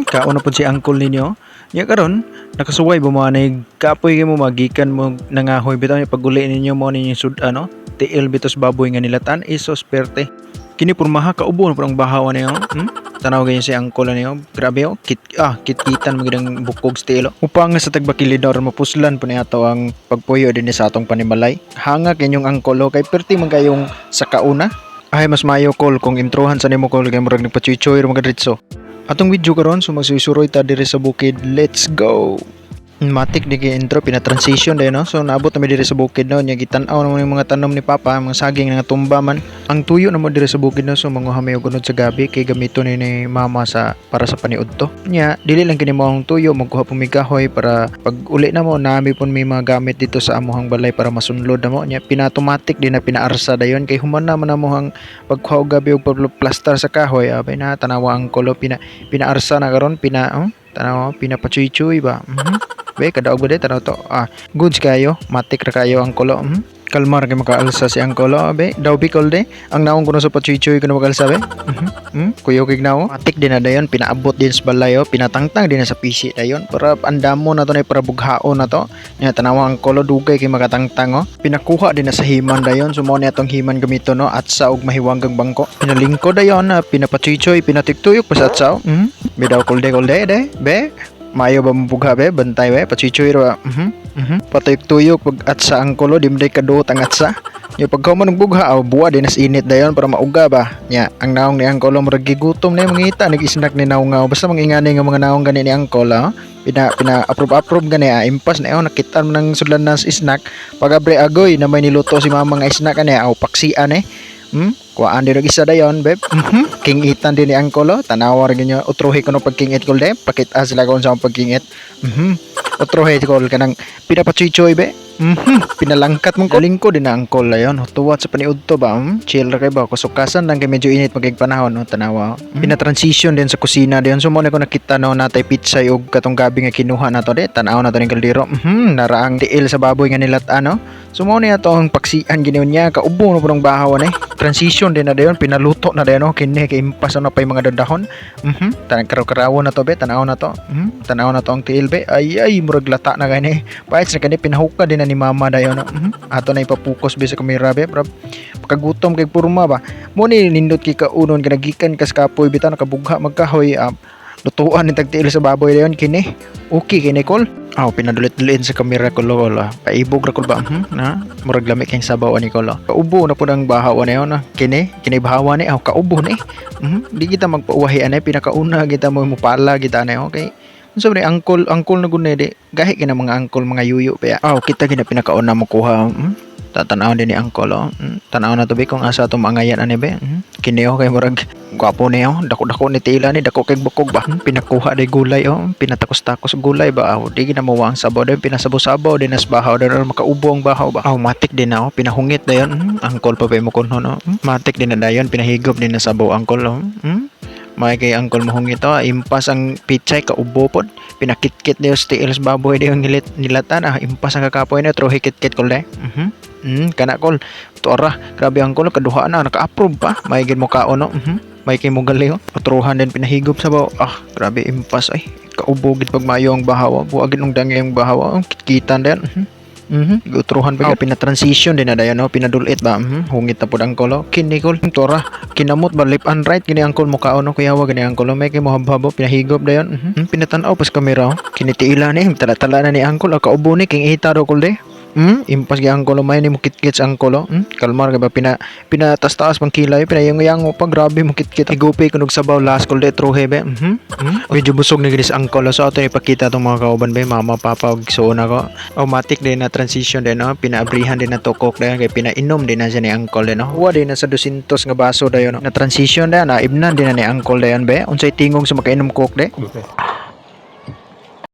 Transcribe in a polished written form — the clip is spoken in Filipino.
Kauna po si uncle ninyo. Ya karon nakasuway ba mo anay kapoy mo magikan mo nangahoy bitaw ni paguli ninyo mo ninyo sud ano tiil bitos baboy nga nilatan isos perte. Kini pormaha kaubo na po ang bahawa niyo. Tanaw ganyan si uncle niyo. Grabe oh, kitkitan magidang bukog stilo. Upang sa tagbakilidor mapuslan po niya to ang pagpuyo din sa atong panimalay. Hanga kanyong uncle kay perti man kayong sa kauna. Ay mas mayo call kung introhan sa nimo call kay murag nagpachuchoy ro magadritso. Atong video karon so magsusuroy ta diri sa bukid. Let's go. Matik di kay intro pina-transition din no. So naabot na mi diri sa bukid no nya gitan-aw na mga tanom ni papa, mga saging nga tumba man. Ang tuyo na mo diri sa bukid no so manguha mi og unod sa gabi kay gamito ni mama sa para sa paniudto. Nya dili lang kini mo ang tuyo magkuha pumi kahoy para pag uli na mo nami pon may mga gamit dito sa amuhang balay para masunlod na mo. Nya pina-automatic din na pinaarsa dayon kay human na man amuhang pagkuha og gabi og plaster sa kahoy abay na tanawa ang kolo pinaarsa na karon tanaw pinapachuy-chuy ba. Be kadaog ba tanaw to. Goods kayo, matik ra kayo ang kolo. Kalmar kay makaalsa si ang kolo be. Daw bikol de. Ang naong kuno sa pachuy-chuy kuno makalsa be. Kuyo kig nawo. Matik din na dayon pinaabot din sa balay pinatangtang din na sa PC dayon para andamo na to na para bughaon na to. Nya tanaw ang kolo dugay kay makatangtang Pinakuha din na sa himan dayon sumo ni atong himan gamito no at sa og mahiwanggang bangko. Pinalingko dayon pinapachuy-chuy pinatiktuyok pa sa atsaw. Bidaw kulde de be. Mayo ba mabugha be bantay be pachichoy ra patuyok pag atsa ang kolo dimday kaduot ang atsa yung pagkaw man bugha buwa din as init dayon para mauga ba nya ang naong ni ang kolo murag gigutom na mangita nag-snack ni naong basta mangingani nga mga naong gani ni ang kolo pina approve gani impas na nakita mo ng sudlan na snack pagabre agoy na may niluto si mama nga snack ani paksian kuhaan din isa dayon beb. King itan din ni ang kolo tanawar ganyo utrohi ko no pag king it kol de pakita sila kon sa pag king it. Utrohi kol kanang pinapachichoy be. Pinalangkat mong kaling ko din ang kol ayon tuwat sa paniudto ba. Chill ra kay ba kusukasan lang kay medyo init magig panahon no tanawa. Pina-transition din sa kusina diyon so mo na ko nakita no natay pizza ug katong gabi nga kinuha nato de tanaw na to ning kaldero. Naraang tiil sa baboy nga nilat ano. So mo ni atong paksian giniyon niya kaubo no pudong bahaw ni. Transition din na dayon pinaluto na dayon kini kay impas na pay mga dadahon. Tanang karaw-karawo na to be tanaw na to. Tanaw na to ang tiil be ay murag lata na gani. Pahit sa kani pinahuka din na ni mama dayon ato na ipapokus be sa kamera be pagkagutom kay purma ba mo ni nindot kay kaunon ginagikan kas kapoy bitaw nakabugha magkahoy lutuan ni tagtiil sa baboy dayon kini okay kini kol pinadulit-dulit sa kamera ko lo paibog ra kol ba na murag lami kay sabaw ni kolo kaubo na pud ang bahaw na yon kini bahawa ni kaubo ni di kita magpauwahi anay pinakauna kita mo mupala kita na okay. So ni angkol na gunay di gahi kina mga angkol mga yuyo pa kita gina pinakauna mo kuha tatanaw din ni angkol tanaw na to be kung asa to mangayan ani be kini kay murag gwapo niyo dako-dako ni tila ni dako kay bukog ba pinakuha day gulay pinatakos-takos gulay ba di gina mawang sabaw din pinasabo-sabaw din as bahaw din makaubo ang bahaw ba matik din na pinahungit dayon angkol pa mo kuno no matik din na dayon pinahigop din na sabaw angkol may kay angkol mohong ito impas ang pichay kaubo pod pinakit-kit dayo stiils baboy dayo nilatan impas ang kakapoy na tro hikit-kit kol de kana kol tora grabe angkol kaduha na naka-approve pa may gid mo kaon no may kay mo gali patruhan din pinahigop sa baw grabe impas ay kaubo gid pag maayo ang bahawa buagin ng dangi ang bahawa kitkitan din Utruhan pa pina-transition din na dayon pinadulit ba hungit na pud ang kolo kini kol tora kinamot ba left and right kini ang kol mo kaon kuya wa gani ang kolo may kay mo habhabo pinahigop dayon pinatan-aw pas kamera kini tiila ni tala-tala na ni angkol kaubo ni king ita do kol de impas gyang kolo may ni mo kitkits ang kolo kalmar ka ba pinatas-taas pang kilay pinayang pa grabe mo kitkit igupi kunog sabaw last kol de trohe be medyo busog ni ginis ang kolo so ato ipakita tong mga kauban be mama papa og suona ko automatic din na transition din pinaabrihan din na tukok dayon kay pinainom din na siya ni angkol din wa din na sa 200 nga baso dayon na transition na ibnan din na ni angkol dayon be unsay tingog sa makainom kok de